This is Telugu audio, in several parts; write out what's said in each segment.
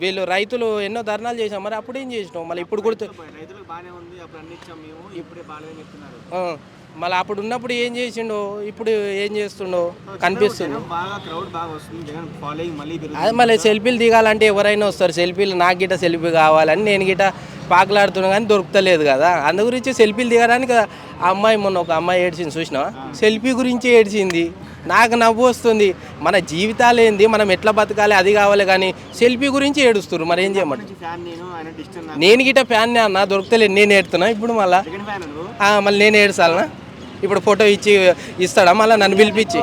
వీళ్ళు రైతులు ఎన్నో ధర్నాలు చేసాం, మరి అప్పుడు ఏం చేసినావు? మళ్ళీ ఇప్పుడు కూడా రైతులకు బాగానే ఉంది, అప్పుడు అన్ని ఇచ్చాం మేము, ఇప్పుడే బాగాలేదని చెప్తున్నారు. మళ్ళీ అప్పుడు ఉన్నప్పుడు ఏం చేసిండో, ఇప్పుడు ఏం చేస్తుండో కనిపిస్తుంది. బాగా క్రౌడ్ బాగా వస్తుంది, జగన్ ఫాలోయింగ్ మళ్ళీ అది మళ్ళీ సెల్ఫీలు దిగాలంటే ఎవరైనా వస్తారు, సెల్ఫీలు నాకు గిట్ట సెల్ఫీ కావాలని నేను గిట్ట పాకులాడుతున్నా కానీ దొరుకుతలేదు కదా, అందు గురించి సెల్ఫీలు దిగడానికి ఆ అమ్మాయి మొన్న ఒక అమ్మాయి ఏడ్చింది చూసినావా, సెల్ఫీ గురించి ఏడ్చింది. నాకు నవ్వు వస్తుంది. మన జీవితాలు ఏంది, మనం ఎట్లా బతకాలి అది కావాలి, కానీ సెల్ఫీ గురించి ఏడుస్తున్నారు. మరి ఏం చేయమంట? నేను గిట్ట ఫ్యాన్ అన్న, దొరుకుతలేదు, నేను ఏడుతున్నా ఇప్పుడు మళ్ళీ మళ్ళీ నేను ఏడుసాలనా? ఇప్పుడు ఫోటో ఇస్తాడా మళ్ళీ నన్ను పిలిపించి?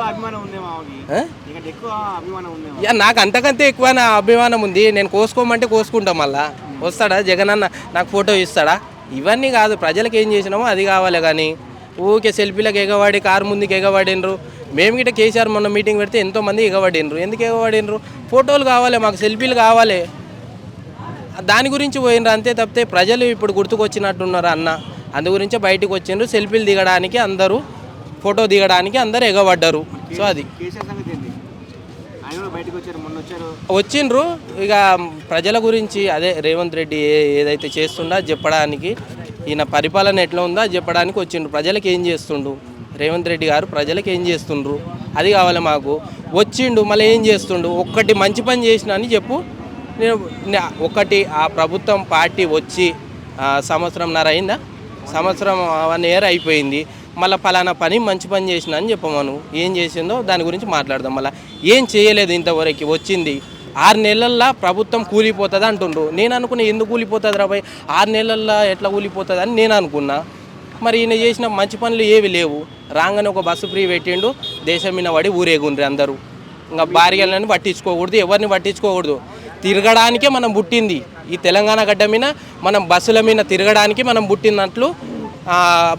నాకు అంతకంతే ఎక్కువ నా అభిమానం ఉంది. నేను కోసుకోమంటే కోసుకుంటా, మళ్ళా వస్తాడా జగన్ అన్న నాకు ఫోటో ఇస్తాడా? ఇవన్నీ కాదు, ప్రజలకు ఏం చేసినామో అది కావాలి, కానీ ఊకే సెల్ఫీలకు ఎగవాడి కారు ముందుకు ఎగవాడినరు. మేము గిట్ట కేసీఆర్ మొన్న మీటింగ్ పెడితే ఎంతోమంది ఎగవాడినరు. ఎందుకు ఎగవాడినరు? ఫోటోలు కావాలి మాకు, సెల్ఫీలు కావాలి, దాని గురించి పోయినరు అంతే తప్పితే ప్రజలు ఇప్పుడు గుర్తుకొచ్చినట్టున్నారు అన్న, అందు గురించే బయటకు వచ్చిండ్రు. సెల్ఫీలు దిగడానికి అందరూ, ఫోటో దిగడానికి అందరు ఎగబడ్డారు. సో అది వచ్చిండ్రు. ఇక ప్రజల గురించి అదే రేవంత్ రెడ్డి ఏదైతే చేస్తుండో చెప్పడానికి, ఈయన పరిపాలన ఎట్లా ఉందో అది చెప్పడానికి వచ్చిండ్రు. ప్రజలకు ఏం చేస్తుండు రేవంత్ రెడ్డి గారు, ప్రజలకు ఏం చేస్తుండ్రు అది కావాలి మాకు. వచ్చిండు మళ్ళీ ఏం చేస్తుండు? ఒక్కటి మంచి పని చేసిన అని చెప్పు. నేను ఒకటి ఆ ప్రభుత్వం పార్టీ వచ్చి సంవత్సరంన్నర అయిందా, సంవత్సరం 1 year అయిపోయింది, మళ్ళీ ఫలానా పని మంచి పని చేసిన అని చెప్పమను. ఏం చేసిందో దాని గురించి మాట్లాడదాం. మళ్ళీ ఏం చేయలేదు ఇంతవరకు. వచ్చింది 6 నెలల్లో ప్రభుత్వం కూలిపోతుంది అంటుండ్రు. నేను అనుకున్నా ఎందుకు కూలిపోతుంది రాబాయ్, 6 నెలల్లో ఎట్లా కూలిపోతుంది అని నేను అనుకున్నా. మరి ఈయన చేసిన మంచి పనులు ఏవి లేవు. రాగానే ఒక బస్సు ఫ్రీ పెట్టిండు, దేశం మీద పడి ఊరేగుండ్రి అందరూ. ఇంకా భార్యలను పట్టించుకోకూడదు, ఎవరిని పట్టించుకోకూడదు. తిరగడానికే మనం పుట్టింది ఈ తెలంగాణ గడ్డ మీద, మనం బస్సుల మీద తిరగడానికి మనం పుట్టినట్లు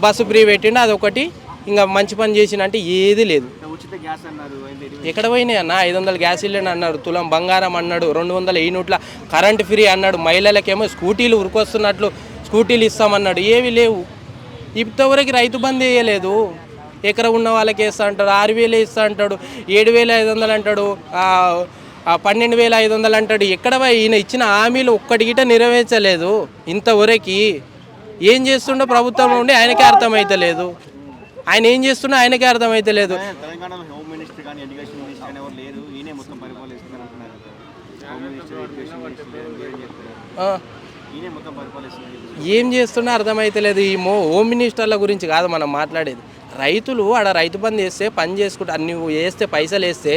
బస్సు ఫ్రీ పెట్టిండు, అదొకటి. ఇంకా మంచి పని చేసినంటే ఏది లేదు. ఎక్కడ పోయినాయి అన్న? 500 గ్యాస్ సిలిండర్ అన్నాడు, తులం బంగారం అన్నాడు, 200 యూనిట్ల కరెంట్ ఫ్రీ అన్నాడు, మహిళలకేమో స్కూటీలు ఉరికొస్తున్నట్లు స్కూటీలు ఇస్తామన్నాడు, ఏవి లేవు. ఇంతవరకు రైతు బంద్ వేయలేదు. ఎకరం ఉన్న వాళ్ళకి వేస్తా అంటాడు, 6,000 ఇస్తా అంటాడు, 7,500 అంటాడు, 12,500 అంటాడు. ఎక్కడ ఈయన ఇచ్చిన హామీలు ఒక్కటి గిట నెరవేర్చలేదు ఇంతవరకు. ఏం చేస్తుండో ప్రభుత్వం ఉండి ఆయనకే అర్థమైతలేదు. ఆయన ఏం చేస్తున్నా ఆయనకే అర్థమైతలేదు. ఏం చేస్తున్నా అర్థమైతలేదు. ఈ హోమ్ మినిస్టర్ల గురించి కాదు మనం మాట్లాడేది. రైతులు ఆడ రైతు బంద్ వేస్తే పని చేసుకుంటా, నువ్వు వేస్తే పైసలు వేస్తే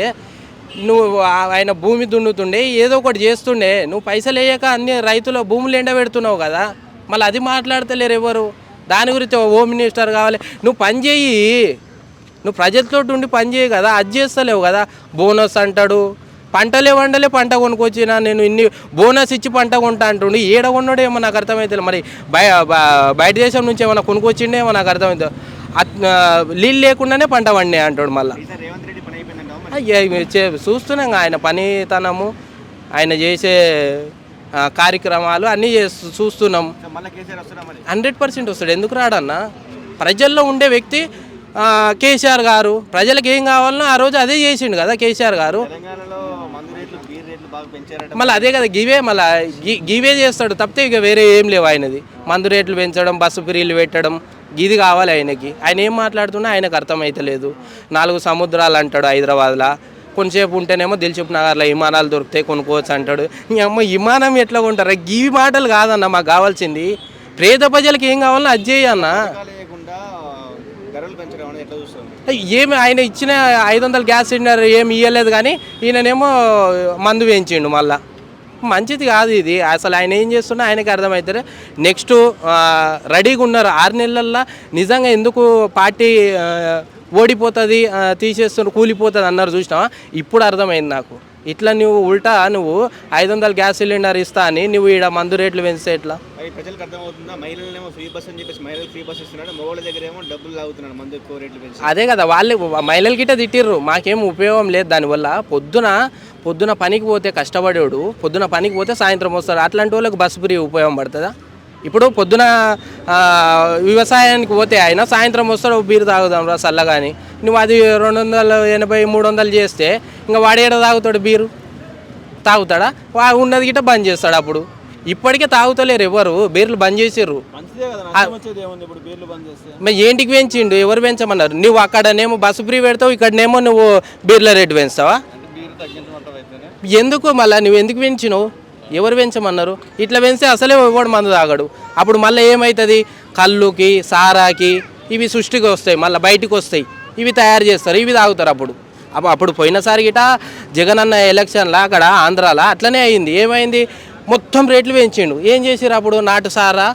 నువ్వు ఆయన భూమి దున్నుతుండే ఏదో ఒకటి చేస్తుండే, నువ్వు పైసలు వేయక అన్ని రైతుల భూములు ఎండబెడుతున్నావు కదా, మళ్ళీ అది మాట్లాడతలేరు ఎవరు. దాని గురించి హోమ్ మినిస్టర్ కావాలి. నువ్వు పని చేయి, నువ్వు ప్రజలతో ఉండి పని చేయి కదా, అది చేస్తలేవు కదా. బోనస్ అంటాడు, పంటలే వండలే, పంట కొనుక్కొచ్చినా నేను ఇన్ని బోనస్ ఇచ్చి పంట కొంటా అంటుండు. ఏడ కొన్నాడు ఏమో నాకు అర్థమవుతుంది. మరి బయట దేశం నుంచి ఏమన్నా కొనుక్కొచ్చిండే ఏమో నాకు అర్థమవుతుంది. నీళ్ళు లేకుండానే పంట వండే అంటాడు. మళ్ళీ చూస్తున్నాం ఆయన పనితనము, ఆయన చేసే కార్యక్రమాలు అన్నీ చూస్తున్నాం. 100% వస్తాడు. ఎందుకు రాడన్నా? ప్రజల్లో ఉండే వ్యక్తి కేసీఆర్ గారు. ప్రజలకు ఏం కావాలనో ఆ రోజు అదే చేసిండు కదా కేసీఆర్ గారు. మళ్ళీ అదే కదా గివే చేస్తాడు తప్పితే ఇక వేరే ఏం లేవు ఆయనది. మందు రేట్లు పెంచడం, బస్సు ఫ్రీలు పెట్టడం, ఇది కావాలి ఆయనకి. ఆయన ఏం మాట్లాడుతున్నా ఆయనకు అర్థమైతలేదు. 4 సముద్రాలు అంటాడు హైదరాబాద్లో, కొంచెంసేపు ఉంటేనేమో దిల్సుఖ్ నగర్లో విమానాలు దొరుకుతాయి కొనుక్కోవచ్చు అంటాడు. అమ్మ విమానం ఎట్లా కొంటారా? ఈ మాటలు కాదన్న మాకు కావాల్సింది. పేద ప్రజలకు ఏం కావాలన్నా అది చేయన్న. ఏమి ఆయన ఇచ్చిన 500 గ్యాస్ సిలిండర్ ఏమి ఇవ్వలేదు, కానీ ఈయననేమో మందు వేయించిండు. మళ్ళా మంచిది కాదు ఇది. అసలు ఆయన ఏం చేస్తున్నా ఆయనకి అర్థమవుతుంది. నెక్స్ట్ రెడీగా ఉన్నారు 6 నెలల్లో. నిజంగా ఎందుకు పార్టీ ఓడిపోతుంది, తీసేస్తున్నారు, కూలిపోతుంది అన్నారు చూసినావా? ఇప్పుడు అర్థమైంది నాకు. ఇట్లా నువ్వు ఉల్టా నువ్వు 500 గ్యాస్ సిలిండర్ ఇస్తా అని నువ్వు ఈడ మందు రేట్లు పెంచితే ఎట్లా? ప్రజలకు అర్థమవుతుందా? మహిళలనేమో ఫ్రీ బస్ అని చెప్పేసి మహిళలు ఫ్రీ బస్ ఇస్తున్నాడు, మగవాళ్ళ దగ్గర ఏమో డబ్బులు లాగుతున్నాడు మందు ఎక్కువ రేట్లు పెంచి. అదే కదా వాళ్ళు మహిళల గిట్ట తిట్టిర్రు. మాకేం ఉపయోగం లేదు దానివల్ల. పొద్దున పనికి పోతే కష్టపడేవాడు, పొద్దున పనికి పోతే సాయంత్రం వస్తాడు. అట్లాంటి వాళ్ళకి బస్సు ఫ్రీ ఉపయోగం పడుతుందా? ఇప్పుడు పొద్దున వ్యవసాయానికి పోతే ఆయన సాయంత్రం వస్తాడు, బీరు తాగుదాం రా చల్లగాని. నువ్వు అది 280, 300 చేస్తే ఇంకా వాడేడ తాగుతాడు బీరు? తాగుతాడా ఉన్నది గిట్ట బంద్ చేస్తాడు. అప్పుడు ఇప్పటికే తాగుతలేరు ఎవరు, బీర్లు బంద్ చేసిర్రు. మరి ఏంటికి పెంచిండు, ఎవరు పెంచమన్నారు? నువ్వు అక్కడనేమో బస్సు ఫ్రీ పెడతావు, ఇక్కడనేమో నువ్వు బీర్ల రేటు పెంచుతావా? ఎందుకు మళ్ళీ నువ్వు ఎందుకు పెంచినావు? ఎవరు పెంచమన్నారు? ఇట్లా పెంచితే అసలే ఎవడు మందు తాగడు. అప్పుడు మళ్ళీ ఏమవుతుంది, కళ్ళుకి సారాకి ఇవి సృష్టికి వస్తాయి, మళ్ళీ బయటికి వస్తాయి, ఇవి తయారు చేస్తారు, ఇవి తాగుతారు. అప్పుడు పోయినసారి గిట జగన్ అన్న ఎలక్షన్లో అక్కడ ఆంధ్రాలో అట్లనే అయింది. ఏమైంది, మొత్తం రేట్లు పెంచిండు. ఏం చేసిర్రు అప్పుడు? నాటు సారా,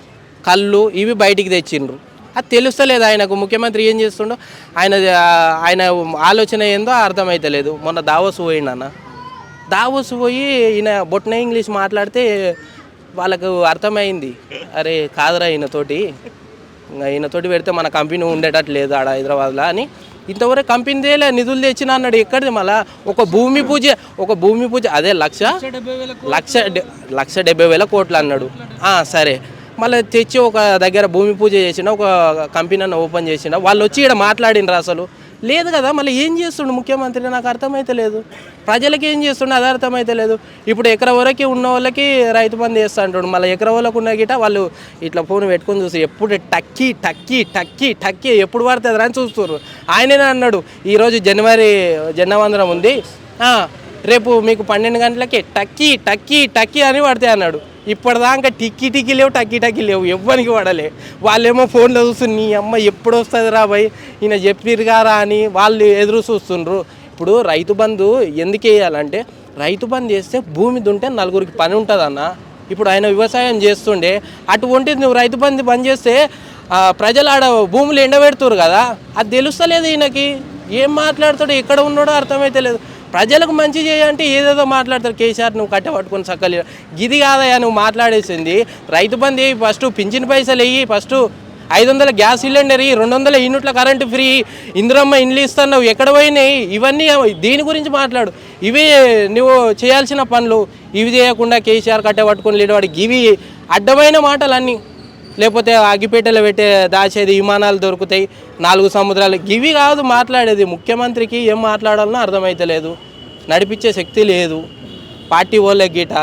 కళ్ళు ఇవి బయటికి తెచ్చిండ్రు. అది తెలుస్తలేదు ఆయనకు. ముఖ్యమంత్రి ఏం చేస్తుండో ఆయన ఆలోచన ఏందో అర్థమైతలేదు. మొన్న దావోస్ పోయిండన్న, దావోస్ పోయి ఈయన బొట్న ఇంగ్లీష్ మాట్లాడితే వాళ్ళకు అర్థమైంది, అరే కాదురా ఈయనతోటి పెడితే మన కంపెనీ ఉండేటట్టు లేదు ఆడ హైదరాబాద్లో అని. ఇంతవరకు కంపెనీదేలే, నిధులు తెచ్చిన అన్నాడు. ఎక్కడిది మళ్ళా? ఒక భూమి పూజ అదే 1,70,000 కోట్లు అన్నాడు. సరే, మళ్ళీ తెచ్చి ఒక దగ్గర భూమి పూజ చేసిన, ఒక కంపెనీ ఓపెన్ చేసిన, వాళ్ళు వచ్చి ఇక్కడ మాట్లాడినరు అసలు లేదు కదా. మళ్ళీ ఏం చేస్తుండు ముఖ్యమంత్రి, నాకు అర్థమైతే లేదు. ప్రజలకి ఏం చేస్తుండే అది అర్థమైతే లేదు. ఇప్పుడు ఎకరా వరకు ఉన్న వాళ్ళకి రైతు బంధు చేస్తా అంటాడు, మళ్ళీ ఎకరా వాళ్ళకు ఉన్న గిట వాళ్ళు ఇట్లా ఫోన్ పెట్టుకొని చూసి ఎప్పుడు టక్కీ టక్కీ టక్కీ టక్కీ ఎప్పుడు పడుతుంది అని చూస్తున్నారు. ఆయననే అన్నాడు, ఈరోజు జనవందనం ఉంది, రేపు మీకు 12 గంటలకి టక్కీ టక్కీ టక్కీ అని పడితే అన్నాడు. ఇప్పటిదాకా టిక్కీ లేవు, టక్కీ లేవు, ఎవ్వరికి పడలే. వాళ్ళేమో ఫోన్లో చూస్తున్నారు, నీ అమ్మ ఎప్పుడు వస్తుంది రా భయ్, ఈయన చెప్పిరుగారా అని వాళ్ళు ఎదురు చూస్తుండ్రు. ఇప్పుడు రైతు బంధు ఎందుకు వేయాలంటే, రైతు బంధు చేస్తే భూమి దుంటే నలుగురికి పని ఉంటుందన్న. ఇప్పుడు ఆయన వ్యవసాయం చేస్తుండే, అటువంటిది నువ్వు రైతు బంధు బంద్ చేస్తే ప్రజలు ఆడ భూములు ఎండబెడుతురు కదా, అది తెలుస్తలేదు ఈయనకి. ఏం మాట్లాడతాడు, ఎక్కడ ఉన్నాడో అర్థమైతే లేదు. ప్రజలకు మంచి చేయంటే ఏదేదో మాట్లాడతారు. కేసీఆర్ నువ్వు కట్టబట్టుకొని సక్కలి గిది కాదయా నువ్వు మాట్లాడేసింది. రైతు బంధు వేయి ఫస్ట్, పింఛన్ పైసలు వేయి ఫస్ట్, 500 గ్యాస్ సిలిండర్, 200 యూనిట్ల కరెంటు ఫ్రీ, ఇందిరమ్మ ఇండ్లు ఇస్తున్నావు, ఎక్కడ పోయినాయి ఇవన్నీ? దీని గురించి మాట్లాడు. ఇవే నువ్వు చేయాల్సిన పనులు. ఇవి చేయకుండా కేసీఆర్ కట్టబట్టుకొని లేనివాడికి ఇవి అడ్డమైన మాటలు అన్నీ. లేకపోతే అగ్గిపేటలో పెట్టే దాచేది విమానాలు దొరుకుతాయి, 4 సముద్రాలు, ఇవి కాదు మాట్లాడేది. ముఖ్యమంత్రికి ఏం మాట్లాడాలనో అర్థమైతలేదు, నడిపించే శక్తి లేదు, పార్టీ వాళ్ళకి గిట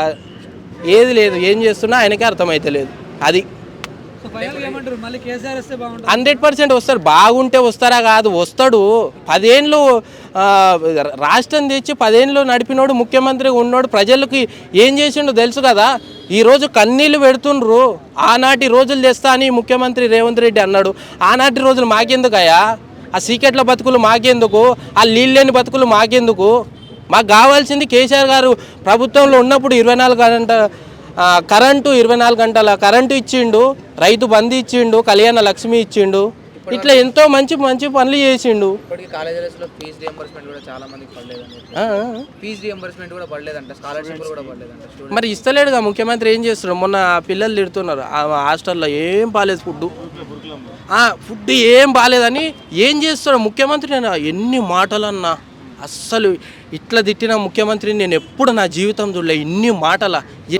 ఏది లేదు, ఏం చేస్తున్నా ఆయనకే అర్థమైతలేదు. అది 100% వస్తారు. బాగుంటే వస్తారా కాదు, వస్తాడు. 10 ఏళ్ళు రాష్ట్రం తెచ్చి 10 ఏళ్ళు నడిపినోడు, ముఖ్యమంత్రిగా ఉన్నోడు, ప్రజలకి ఏం చేసిండో తెలుసు కదా. ఈరోజు కన్నీళ్ళు పెడుతుండ్రు. ఆనాటి రోజులు తెస్తా అని ముఖ్యమంత్రి రేవంత్ రెడ్డి అన్నాడు. ఆనాటి రోజులు మాకెందుకయ్యా? ఆ సీకెట్ల బతుకులు మాకెందుకు? ఆ నీళ్ళు లేని బతుకులు మాకెందుకు? మాకు కావాల్సింది కేసీఆర్ గారు ప్రభుత్వంలో ఉన్నప్పుడు 24 గంటల కరెంటు ఇచ్చిండు, రైతు బంధు ఇచ్చిండు, కళ్యాణ లక్ష్మి ఇచ్చిండు, ఇట్లా ఎంతో మంచి మంచి పనులు చేసిండు. కాలేజెస్లో ఫీజు రియంబర్స్మెంట్ కూడా చాలా మందికి పడలేదంట. మరి ఇస్తలేడుగా ముఖ్యమంత్రి. ఏం చేస్తున్నాడు? మొన్న పిల్లలు తిడుతున్నారు ఆ హాస్టల్లో, ఏం బాగాలేదు ఫుడ్ ఏం బాగాలేదని. ఏం చేస్తున్నాడు ముఖ్యమంత్రి? ఎన్ని మాటలన్నా, అస్సలు ఇట్లా తిట్టిన ముఖ్యమంత్రిని నేను ఎప్పుడు నా జీవితం చూడలే. ఇన్ని మాటల